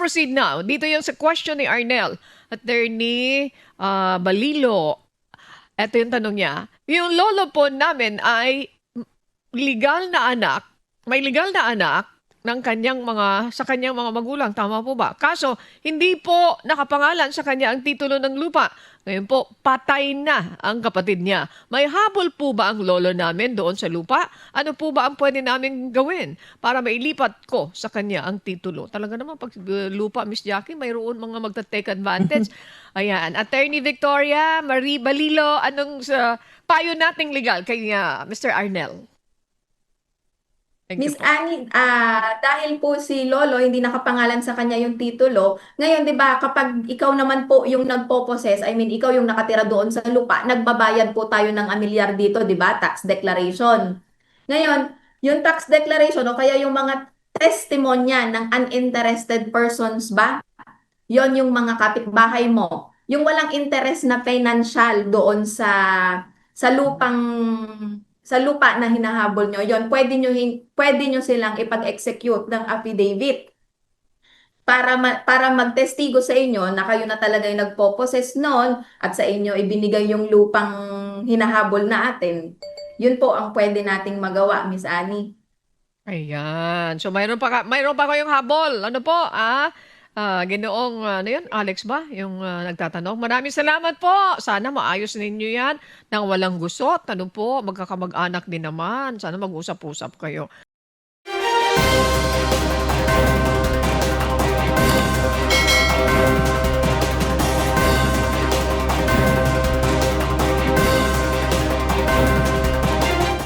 proceed now. Dito yung sa question ni Arnel. Attorney Balilo. Ito yung tanong niya. Yung lolo po namin ay legal na anak, may legal na anak ng kanyang sa kanyang mga magulang. Tama po ba? Kaso, hindi po nakapangalan sa kanya ang titulo ng lupa. Ngayon po, patay na ang kapatid niya. May habol po ba ang lolo namin doon sa lupa? Ano po ba ang pwede namin gawin para mailipat ko sa kanya ang titulo? Talaga naman, pag lupa, Miss Jackie, mayroon mga magta-take advantage. Ayan. Attorney Victoria, Marie Balilo, anong payo nating legal kay Mr. Arnel? Thank you Miss po. Annie, dahil po si Lolo hindi nakapangalan sa kanya yung titulo, ngayon 'di ba kapag ikaw naman po yung nagpo-possess, I mean ikaw yung nakatira doon sa lupa, nagbabayad po tayo ng amilyar dito, 'di ba? Tax declaration. Ngayon, yung tax declaration o kaya yung mga testimonya ng uninterested persons ba, yon yung mga kapitbahay mo. Yung walang interest na financial doon sa lupang sa lupa na hinahabol nyo, yon pwede nyo silang ipag-execute ng affidavit para magtestigo sa inyo na kayo na talaga yung nagpo-possess noon at sa inyo ibinigay yung lupang hinahabol na atin. Yun po ang pwede nating magawa, Miss Annie. Ayan. So mayroon pa kayong habol. Ano po? Ginoong ano 'yun? Alex ba yung nagtatanong? Maraming salamat po. Sana maayos ninyo 'yan nang walang gusot. Ano po, magkakamag-anak din naman. Sana mag-usap-usap kayo.